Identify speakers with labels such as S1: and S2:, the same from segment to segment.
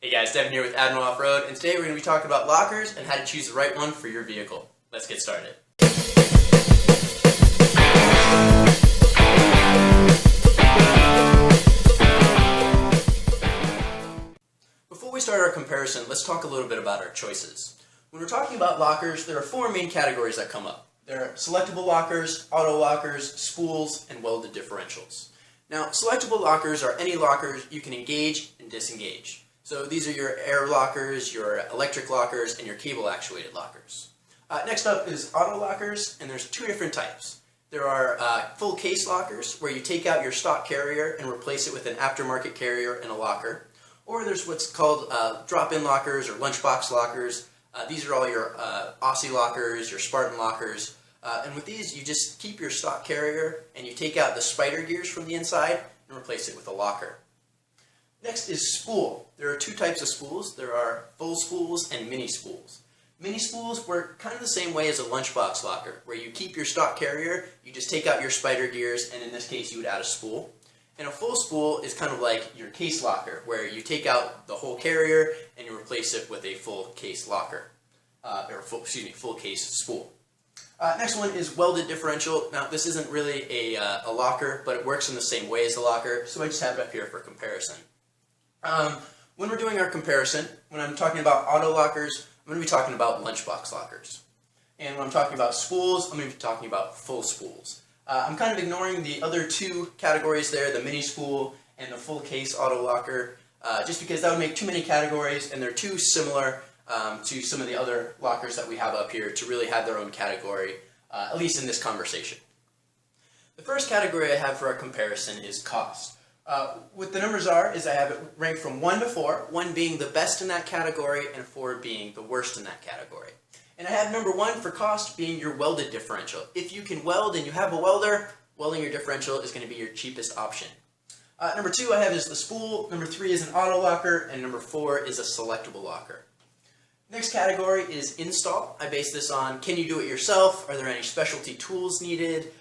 S1: Hey guys, Devin here with Admiral Off-Road, and today we're going to be talking about lockers and how to choose the right one for your vehicle. Let's get started. Before we start our comparison, let's talk a little bit about our choices. When we're talking about lockers, there are four main categories that come up. There are selectable lockers, auto lockers, spools, and welded differentials. Now, selectable lockers are any lockers you can engage and disengage. So these are your air lockers, your electric lockers, and your cable actuated lockers. Next up is auto lockers, and there's two different types. There are full case lockers, where you take out your stock carrier and replace it with an aftermarket carrier and a locker. Or there's what's called drop-in lockers or lunchbox lockers. These are all your Aussie lockers, your Spartan lockers. And with these, you just keep your stock carrier and you take out the spider gears from the inside and replace it with a locker. Next is spool. There are two types of spools. There are full spools and mini spools. Mini spools work kind of the same way as a lunchbox locker, where you keep your stock carrier, you just take out your spider gears, and in this case you would add a spool. And a full spool is kind of like your case locker, where you take out the whole carrier and you replace it with a full case locker, full case spool. Next one is welded differential. Now this isn't really a locker, but it works in the same way as a locker, so I just have it up here for comparison. When we're doing our comparison, when I'm talking about auto lockers, I'm going to be talking about lunchbox lockers. And when I'm talking about spools, I'm going to be talking about full spools. I'm kind of ignoring the other two categories there, the mini spool and the full case auto locker, just because that would make too many categories and they're too similar to some of the other lockers that we have up here to really have their own category, at least in this conversation. The first category I have for our comparison is cost. What the numbers are is I have it ranked from 1 to 4, 1 being the best in that category and 4 being the worst in that category. And I have number 1 for cost being your welded differential. If you can weld and you have a welder, welding your differential is going to be your cheapest option. Number 2 I have is the spool, number 3 is an auto locker, and number 4 is a selectable locker. Next category is install. I base this on, can you do it yourself? Are there any specialty tools needed?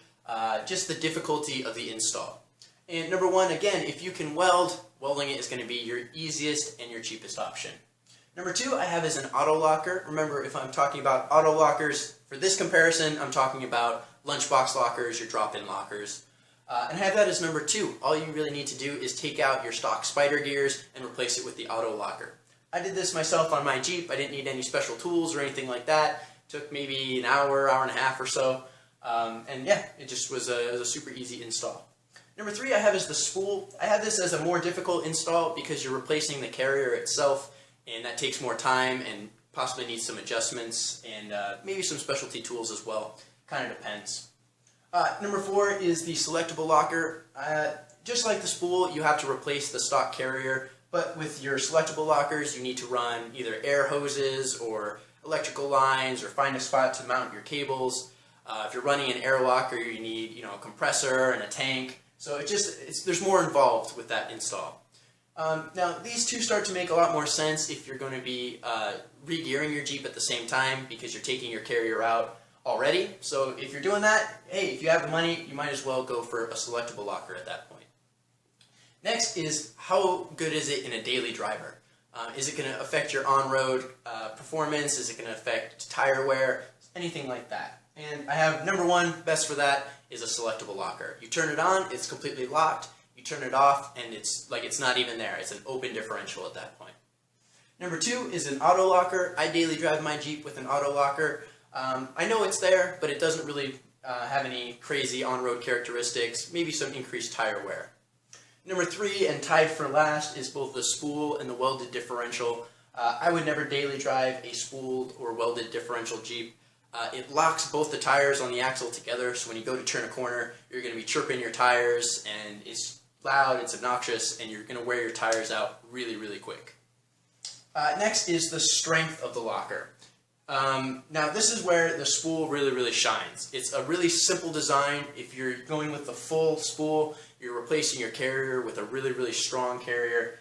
S1: Just the difficulty of the install. And number 1, again, if you can weld, welding it is going to be your easiest and your cheapest option. Number 2 I have is an auto locker. Remember, if I'm talking about auto lockers, for this comparison, I'm talking about lunchbox lockers, your drop-in lockers. And I have that as number 2. All you really need to do is take out your stock spider gears and replace it with the auto locker. I did this myself on my Jeep. I didn't need any special tools or anything like that. It took maybe an hour, hour and a half or so. And yeah, it just was a super easy install. Number 3 I have is the spool. I have this as a more difficult install because you're replacing the carrier itself, and that takes more time and possibly needs some adjustments and maybe some specialty tools as well. Kind of depends. Number 4 is the selectable locker. Just like the spool, you have to replace the stock carrier, but with your selectable lockers you need to run either air hoses or electrical lines or find a spot to mount your cables. If you're running an air locker, you need a compressor and a tank. So there's more involved with that install. Now these two start to make a lot more sense if you're going to be re-gearing your Jeep at the same time because you're taking your carrier out already. So if you're doing that, hey, if you have the money, you might as well go for a selectable locker at that point. Next is, how good is it in a daily driver? Is it going to affect your on-road performance? Is it going to affect tire wear? Anything like that. And I have number 1, best for that, is a selectable locker. You turn it on, it's completely locked. You turn it off, and it's like it's not even there. It's an open differential at that point. Number 2 is an auto locker. I daily drive my Jeep with an auto locker. I know it's there, but it doesn't really have any crazy on-road characteristics, maybe some increased tire wear. Number 3, and tied for last, is both the spool and the welded differential. I would never daily drive a spooled or welded differential Jeep. It locks both the tires on the axle together, so when you go to turn a corner, you're going to be chirping your tires, and it's loud, it's obnoxious, and you're going to wear your tires out really, really quick. Next is the strength of the locker. Now this is where the spool really, really shines. It's a really simple design. If you're going with the full spool, you're replacing your carrier with a really, really strong carrier.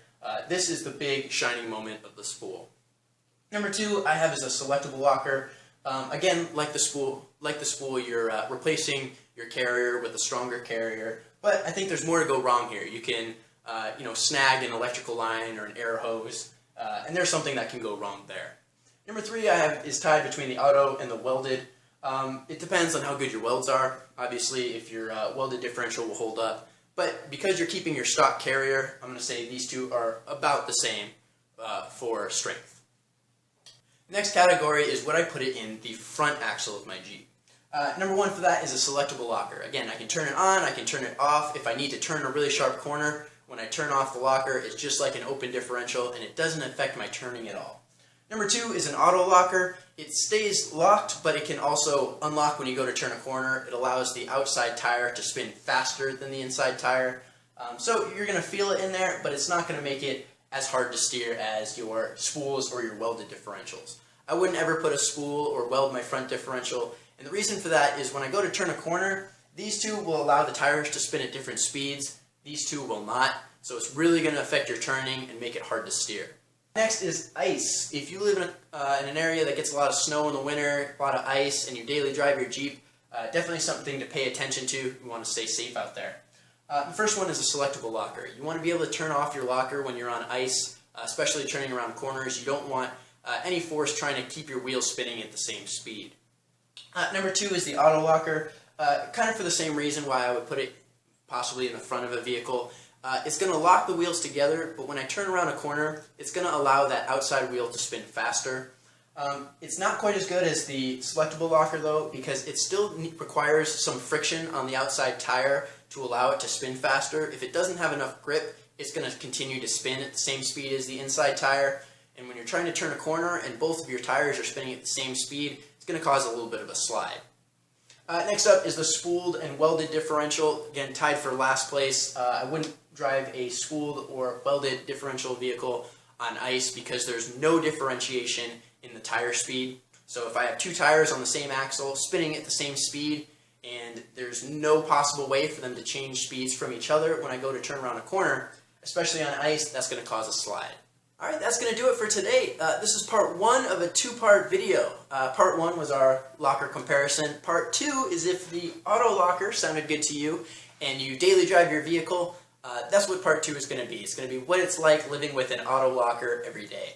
S1: This is the big shining moment of the spool. Number 2 I have is a selectable locker. Again, like the spool, you're replacing your carrier with a stronger carrier, but I think there's more to go wrong here. You can, snag an electrical line or an air hose, and there's something that can go wrong there. Number 3 I have is tied between the auto and the welded. It depends on how good your welds are. Obviously, if your welded differential will hold up, but because you're keeping your stock carrier, I'm going to say these two are about the same for strength. The next category is what I put it in the front axle of my Jeep. Number 1 for that is a selectable locker. Again, I can turn it on, I can turn it off. If I need to turn a really sharp corner, when I turn off the locker, it's just like an open differential and it doesn't affect my turning at all. Number 2 is an auto locker. It stays locked, but it can also unlock when you go to turn a corner. It allows the outside tire to spin faster than the inside tire. So you're going to feel it in there, but it's not going to make it as hard to steer as your spools or your welded differentials. I wouldn't ever put a spool or weld my front differential, and the reason for that is when I go to turn a corner, these two will allow the tires to spin at different speeds. These two will not, so it's really going to affect your turning and make it hard to steer. Next is ice. If you live in an area that gets a lot of snow in the winter, a lot of ice, and you daily drive your Jeep, definitely something to pay attention to. You want to stay safe out there. The first one is a selectable locker. You want to be able to turn off your locker when you're on ice, especially turning around corners. You don't want any force trying to keep your wheels spinning at the same speed. Number 2 is the auto locker, kind of for the same reason why I would put it possibly in the front of a vehicle. It's going to lock the wheels together, but when I turn around a corner, it's going to allow that outside wheel to spin faster. It's not quite as good as the selectable locker though, because it still requires some friction on the outside tire to allow it to spin faster. If it doesn't have enough grip, it's going to continue to spin at the same speed as the inside tire. And when you're trying to turn a corner and both of your tires are spinning at the same speed, it's going to cause a little bit of a slide. Next up is the spooled and welded differential, again tied for last place. I wouldn't drive a spooled or welded differential vehicle on ice because there's no differentiation in the tire speed. So if I have 2 tires on the same axle spinning at the same speed and there's no possible way for them to change speeds from each other when I go to turn around a corner, especially on ice, that's going to cause a slide. Alright, that's going to do it for today. This is part 1 of a 2-part video. Part 1 was our locker comparison. Part 2 is if the auto locker sounded good to you and you daily drive your vehicle, that's what part 2 is going to be. It's going to be what it's like living with an auto locker every day.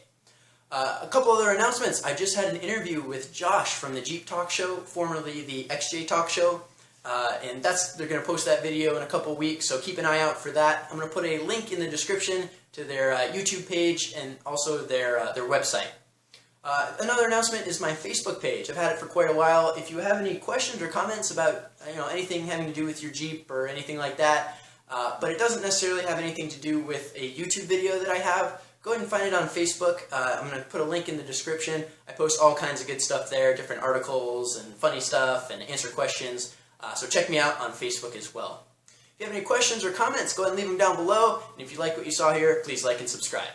S1: A couple other announcements. I just had an interview with Josh from the Jeep Talk Show, formerly the XJ Talk Show. And they're going to post that video in a couple weeks, so keep an eye out for that. I'm going to put a link in the description to their YouTube page and also their website. Another announcement is my Facebook page. I've had it for quite a while. If you have any questions or comments about anything having to do with your Jeep or anything like that, but it doesn't necessarily have anything to do with a YouTube video that I have, go ahead and find it on Facebook. I'm going to put a link in the description. I post all kinds of good stuff there, different articles and funny stuff and answer questions. So check me out on Facebook as well. If you have any questions or comments, go ahead and leave them down below. And if you like what you saw here, please like and subscribe.